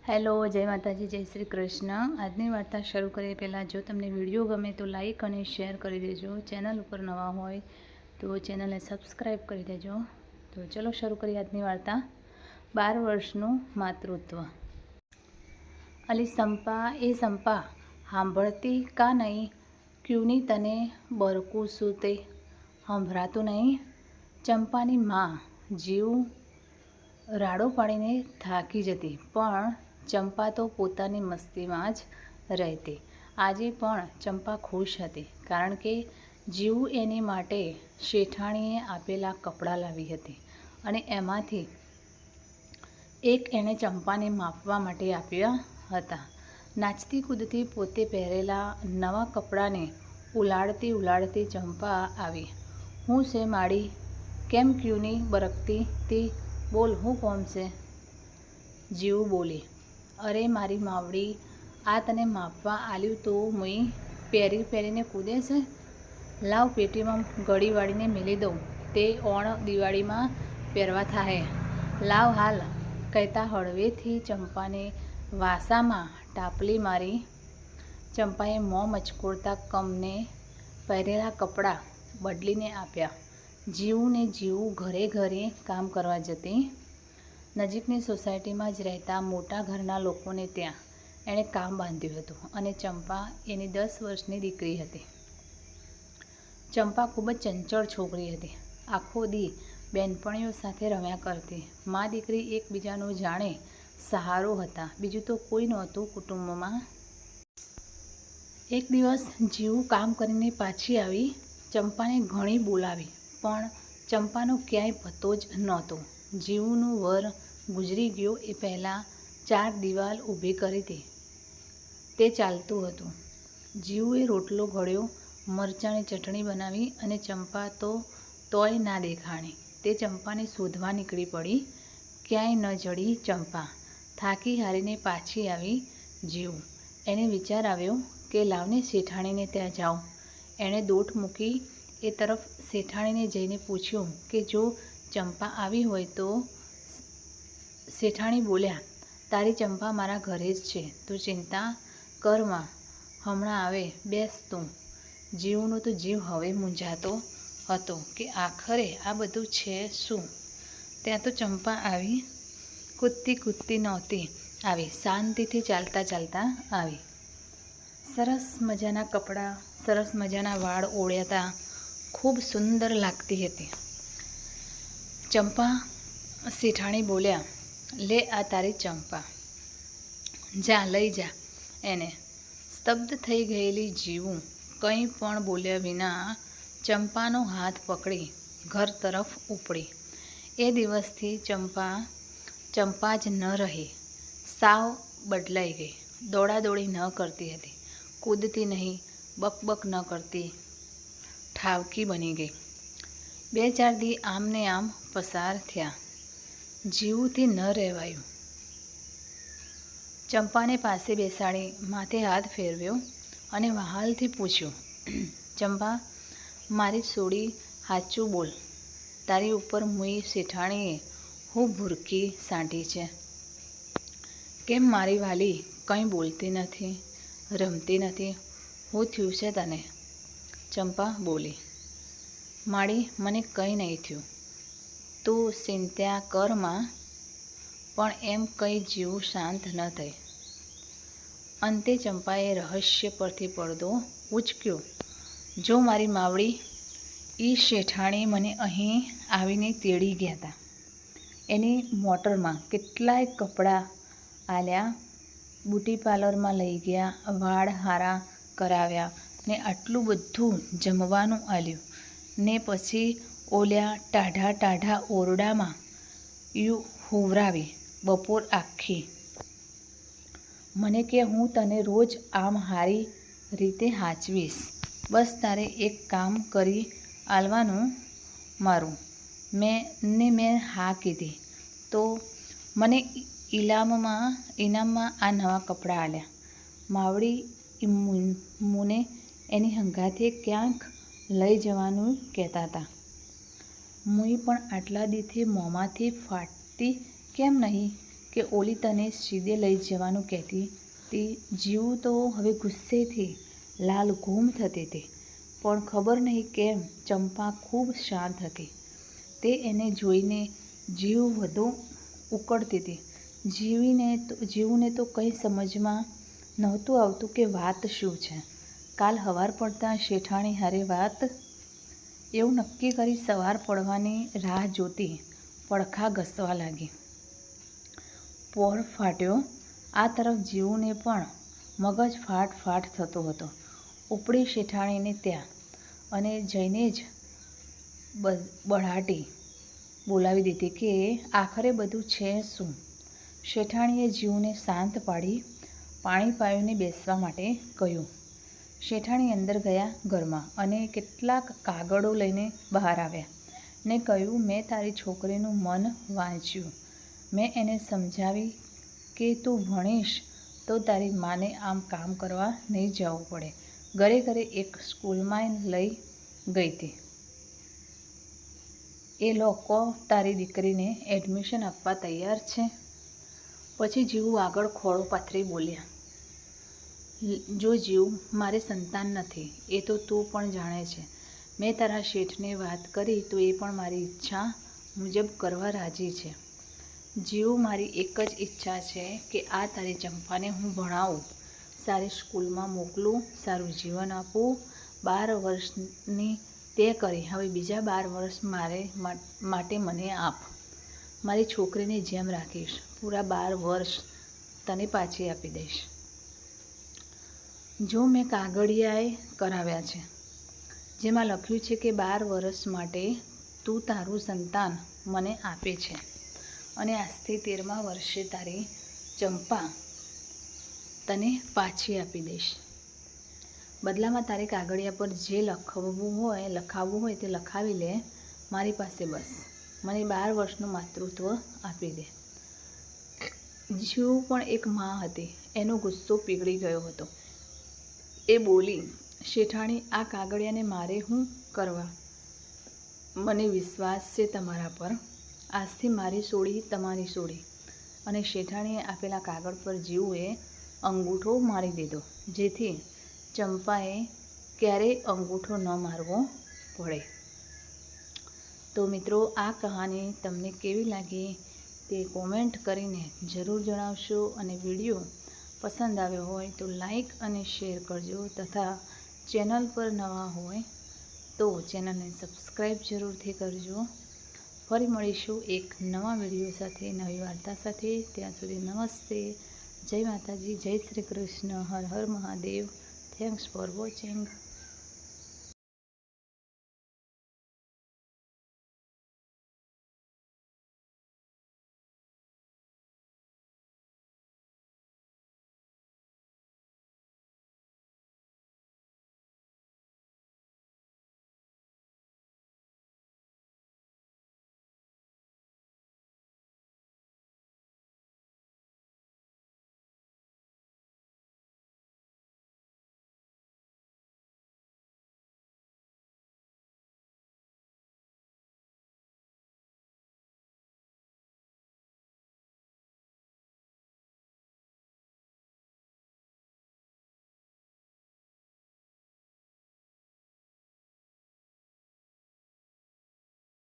Hello, જય માતાજી, જય શ્રી કૃષ્ણ। આજની વાર્તા શરૂ કરીએ પહેલાં જો તમને વિડીયો ગમે તો લાઈક અને શેર કરી દેજો। ચેનલ ઉપર નવા હોય તો ચેનલને સબસ્ક્રાઈબ કરી દેજો। તો ચલો શરૂ કરીએ આજની વાર્તા। 12 વર્ષનું માતૃત્વ। અલી સંપા એ સંપા સાંભળતી કા નહીં? ક્યુંની તને બરકું શું તે સંભળાતું નહીં? ચંપાની માં જીવ રાડો પાડીને થાકી જતી, પણ ચંપા તો પોતાની મસ્તીમાં જ રહેતી। આજે પણ ચંપા ખુશ હતી, કારણ કે જીવ એની માટે શેઠાણીએ આપેલા કપડાં લાવી હતી અને એમાંથી એક એણે ચંપાને માપવા માટે આપ્યા હતા। નાચતી કૂદતી પોતે પહેરેલા નવા કપડાંને ઉલાળતી ઉલાળતી ચંપા આવી। હું છે માડી, કેમ ક્યુંની બરકતી તી? બોલ, હું કોમ છે? જીવ બોલી, અરે મારી માવડી, આ તને માપવા આલ્યું તો મુઈ પહેરીને કૂદે છે? લાવ પેટીમાં ગળી વાળીને મેલી દઉં, તે ઓણ દિવાળીમાં પહેરવા થાહે। લાવ હાલ, કહેતા હળવેથી ચંપાને વાસામાં ટાપલી મારી। ચંપાએ મોં મચકોડતા કમને પહેરેલા કપડાં બદલીને આપ્યા। જીવને જીવ ઘરે ઘરે કામ કરવા જતી। નજીકની સોસાયટીમાં જ રહેતા મોટા ઘરના લોકોને ત્યાં એણે કામ બાંધ્યું હતું અને ચંપા એની 10 વર્ષની દીકરી હતી। ચંપા ખૂબ જ ચંચળ છોકરી હતી। આખો દી બેનપણીઓ સાથે રમ્યા કરતી। મા દીકરી એકબીજાનો જાણે સહારો હતા, બીજું તો કોઈ નહોતું કુટુંબમાં। એક દિવસ જીવ કામ કરીને પાછી આવી। ચંપાને ઘણી બોલાવી, પણ ચંપાનો ક્યાંય પતો જ નહોતો। જીવનું વર ગુજરી ગયો એ પહેલાં 4 દિવાલ ઊભી કરી હતી તે ચાલતું હતું। જીવે રોટલો ઘડ્યો, મરચાંની ચટણી બનાવી અને ચંપા તો તોય ના દેખાણી। તે ચંપાને શોધવા નીકળી પડી, ક્યાંય ન જડી ચંપા। થાકી હારીને પાછી આવી જીવ। એને વિચાર આવ્યો કે લાવને શેઠાણીને ત્યાં જાઉં। એણે દોટ મૂકી એ તરફ શેઠાણીને જઈને પૂછ્યું કે જો ચંપા આવી હોય તો? શેઠાણી બોલ્યા, તારી ચંપા મારા ઘરે જ છે, તું ચિંતા કરમાં, હમણાં આવે, બેસ તું। જીવનો તો જીવ હવે મૂંઝાતો હતો કે આખરે આ બધું છે શું? ત્યાં તો ચંપા આવી, કૂદતી નહોતી આવી, શાંતિથી ચાલતા ચાલતા આવી। સરસ મજાના કપડાં, સરસ મજાના વાળ ઓળ્યાતા, ખૂબ સુંદર લાગતી હતી। ચંપા શેઠાણી બોલ્યા, લે આ તારી ચંપા, જા લઈ જા એને। સ્તબ્ધ થઈ ગયેલી જીવું કંઈ પણ બોલ્યા વિના ચંપાનો હાથ પકડી ઘર તરફ ઉપડી। એ દિવસથી ચંપા જ ન રહી, સાવ બદલાઈ ગઈ। દોડાદોડી ન કરતી હતી, કૂદતી નહીં, બકબક ન કરતી, ઠાવકી બની ગઈ। 2-4 દી આમ ને આમ પસાર થયા। જીવુંથી ન રહેવાયું। ચંપાને પાસે બેસાડી માથે હાથ ફેરવ્યો અને વહાલથી પૂછ્યું, ચંપા, મારી સોડી હાચું બોલ, તારી ઉપર મુઈ શેઠાણીએ હું ભૂરકી સાંટી છે? કેમ મારી વાલી કંઈ બોલતી નથી, રમતી નથી? હું થયું છે તને? ચંપા બોલી, માડી, મને કંઈ નહીં થયું, તું ચિંત્યા કરમાં। પણ એમ કંઈ જીવ શાંત ન થઈ। અંતે ચંપાએ રહસ્ય પરથી પડદો ઉચક્યો। જો મારી માવડી, ઈ શેઠાણી મને અહીં આવીને તેડી ગયા હતા। એની મોટરમાં કેટલાય કપડાં આલ્યા, બ્યુટી પાર્લરમાં લઈ ગયા, વાળ હારા કરાવ્યા ને આટલું બધું જમવાનું આલ્યું ને પછી ઓલ્યા ટાઢા ઓરડામાં હુવરાવી બપોર આખી। મને કે હું તને રોજ આમ હારી રીતે હાચવીશ, બસ તારે એક કામ કરી આલવાનું મારું। મેં હા કીધી તો મને ઇનામમાં આ નવા કપડાં આલ્યા। માવડી, મુને એની હંગાથે ક્યાંક લઈ જવાનું કહેતા હતા। મુઈ પણ આટલા દીથી મોંમાંથી ફાટતી કેમ નહીં કે ઓલી તને સીધે લઈ જવાનું કહેતી તે. જીવું તો હવે ગુસ્સેથી લાલ ઘૂમ થતી હતી, પણ ખબર નહીં કેમ ચંપા ખૂબ શાંત હતી. તે એને જોઈને જીવ વધુ ઉકળતી હતી. જીવુને તો કંઈ સમજમાં નહોતું આવતું કે વાત શું છે. કાલ સવાર પડતાં શેઠાણી હારે વાત, એવું નક્કી કરી સવાર પડવાની રાહ જોતી પડખા ઘસવા લાગી. પોર ફાટ્યો. આ તરફ જીવુને પણ મગજ ફાટ થતો હતો. ઉપડી શેઠાણીને ત્યાં અને જઈને જ બળાટી બોલાવી દીધી કે આખરે બધું છે શું. શેઠાણીએ જીવુને શાંત પાડી પાણી પાવીને બેસવા માટે કહ્યું. શેઠાણી અંદર ગયા ઘરમાં અને કેટલાક કાગળો લઈને બહાર આવ્યા ને કહ્યું, મેં તારી છોકરીનું મન વાંચ્યું. મેં એને સમજાવી કે તું ભણીશ તો તારી માને આમ કામ કરવા નહીં જવું પડે. ઘરે એક સ્કૂલમાં લઈ ગઈ હતી. એ લોકો તારી દીકરીને એડમિશન આપવા તૈયાર છે. પછી જીવું આગળ ખોળો પાથરી બોલ્યા. જો જીવ, મારે સંતાન નથી એ તો તું પણ જાણે છે. મેં તારા શેઠને વાત કરી તો એ પણ મારી ઈચ્છા મુજબ કરવા રાજી છે. જીવ, મારી એક જ ઈચ્છા છે કે આ તારી ચંપાને હું ભણાવું, સારી સ્કૂલમાં મોકલું, સારું જીવન આપું. 12 વર્ષની તે કરી, હવે બીજા 12 વર્ષ માટે મને આપ. મારી છોકરીને જેમ રાખીશ. પૂરા 12 વર્ષ તને પાછી આપી દઈશ. જો મેં કાગળિયાએ કરાવ્યા છે જેમાં લખ્યું છે કે 12 વર્ષ માટે તું તારું સંતાન મને આપે છે અને આજથી 13મા વર્ષે તારી ચંપા તને પાછી આપી દઈશ. બદલામાં તારે કાગળિયા પર જે લખાવવું હોય તે લખાવી લે. મારી પાસે બસ મને 12 વર્ષનું માતૃત્વ આપી દે. જીવ પણ એક માં હતી. એનો ગુસ્સો પીગળી ગયો હતો. એ બોલી, શેઠાણી, આ કાગળિયાને મારે શું કરવા? મને વિશ્વાસ છે તમારા પર. આજથી મારી સોડી તમારી સોડી. અને શેઠાણીએ આપેલા કાગળ પર જીવુએ અંગૂઠો મારી દીધો, જેથી ચંપાએ ક્યારેય અંગૂઠો ન મારવો પડે. તો મિત્રો, આ કહાની તમને કેવી લાગી તે કોમેન્ટ કરીને જરૂર જણાવશો. અને વિડીયો પસંદ આવ્યો હોય તો લાઈક અને શેર કરજો, તથા ચેનલ પર નવા હોય તો ચેનલને સબસ્ક્રાઈબ જરૂરથી કરજો. ફરી મળીશું એક નવા વિડીયો સાથે, નવી વાર્તા સાથે. ત્યાં સુધી નમસ્તે, જય માતાજી, જય શ્રી કૃષ્ણ, હર હર મહાદેવ. Thanks for watching.